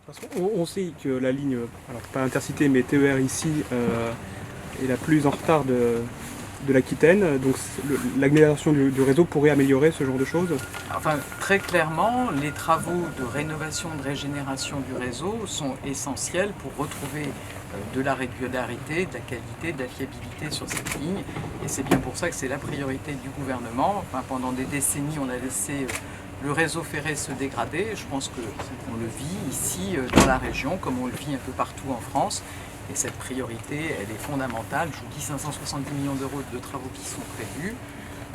Parce qu'on sait que la ligne, alors pas Intercité mais TER ici, est la plus en retard de l'Aquitaine, donc l'amélioration du réseau pourrait améliorer ce genre de choses? Enfin, très clairement, les travaux de rénovation, de régénération du réseau sont essentiels pour retrouver de la régularité, de la qualité, de la fiabilité sur cette ligne. Et c'est bien pour ça que c'est la priorité du gouvernement. Enfin, pendant des décennies, on a laissé le réseau ferré se dégrader. Je pense qu'on le vit ici dans la région, comme on le vit un peu partout en France. Et cette priorité, elle est fondamentale. Je vous dis 570 millions d'euros de travaux qui sont prévus.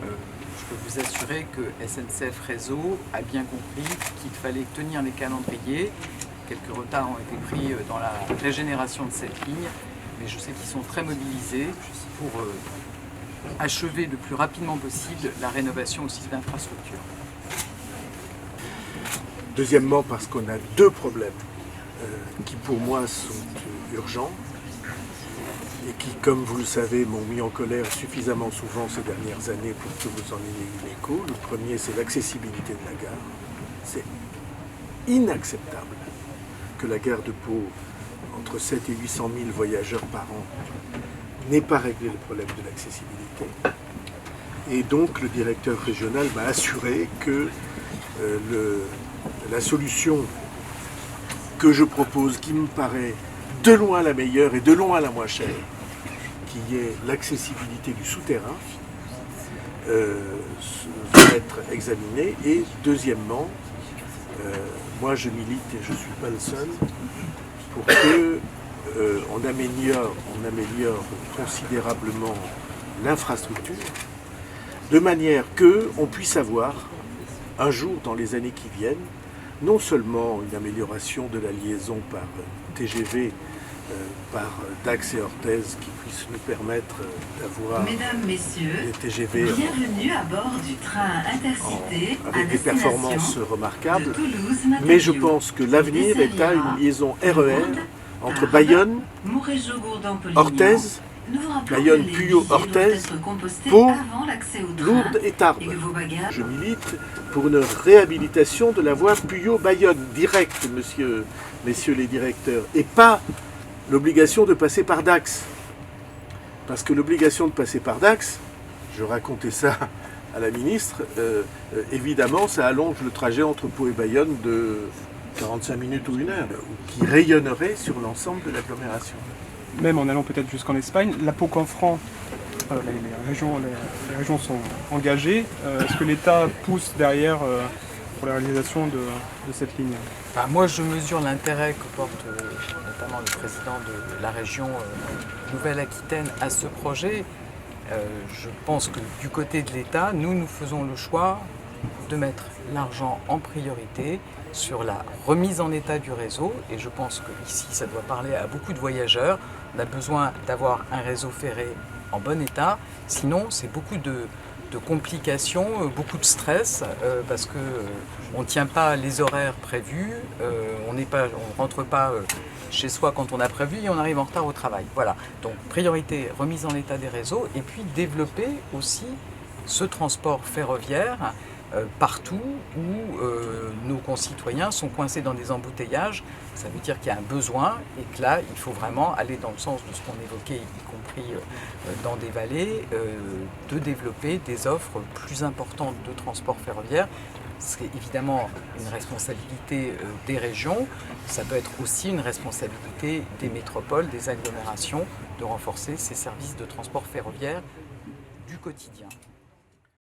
Je peux vous assurer que SNCF Réseau a bien compris qu'il fallait tenir les calendriers. Quelques retards ont été pris dans la régénération de cette ligne, mais je sais qu'ils sont très mobilisés pour achever le plus rapidement possible la rénovation aussi de l'infrastructure. Deuxièmement, parce qu'on a deux problèmes qui pour moi sont urgents et qui, comme vous le savez, m'ont mis en colère suffisamment souvent ces dernières années pour que vous en ayez eu l'écho. Le premier, c'est l'accessibilité de la gare. C'est inacceptable que la gare de Pau, entre 7 et 800 000 voyageurs par an, n'ait pas réglé le problème de l'accessibilité. Et donc, le directeur régional m'a assuré que la solution que je propose, qui me paraît de loin la meilleure et de loin la moins chère, qui est l'accessibilité du souterrain, va être examinée. Et deuxièmement, moi je milite, et je ne suis pas le seul, pour que on améliore considérablement l'infrastructure, de manière qu'on puisse avoir, un jour dans les années qui viennent, non seulement une amélioration de la liaison par TGV, par Dax et Orthez, qui puisse nous permettre d'avoir des TGV bienvenue à bord du train Intercité avec des performances remarquables, mais je pense que l'avenir est à une liaison RER entre Bayonne, Orthez, Bayonne, Puyo, Orthez, Pau, Lourdes et Tarbes. Je milite pour une réhabilitation de la voie Puyo-Bayonne, directe, messieurs les directeurs, et pas l'obligation de passer par Dax. Parce que l'obligation de passer par Dax, je racontais ça à la ministre, évidemment ça allonge le trajet entre Pau et Bayonne de 45 minutes ou 1 heure, qui rayonnerait sur l'ensemble de l'agglomération. Même en allant peut-être jusqu'en Espagne, la Pau-Canfranc, les régions sont engagées. Est-ce que l'État pousse derrière pour la réalisation de cette ligne? Enfin, moi, je mesure l'intérêt que porte notamment le président de la région Nouvelle-Aquitaine à ce projet. Je pense que du côté de l'État, nous faisons le choix de mettre l'argent en priorité sur la remise en état du réseau. Et je pense qu'ici, ça doit parler à beaucoup de voyageurs. On a besoin d'avoir un réseau ferré en bon état. Sinon, c'est beaucoup de complications, beaucoup de stress, parce qu'on ne tient pas les horaires prévus, on ne rentre pas chez soi quand on a prévu et on arrive en retard au travail. Voilà. Donc, priorité, remise en état des réseaux et puis développer aussi ce transport ferroviaire partout où nos concitoyens sont coincés dans des embouteillages. Ça veut dire qu'il y a un besoin et que là, il faut vraiment aller dans le sens de ce qu'on évoquait, y compris dans des vallées, de développer des offres plus importantes de transport ferroviaire. C'est évidemment une responsabilité des régions, ça peut être aussi une responsabilité des métropoles, des agglomérations, de renforcer ces services de transport ferroviaire du quotidien.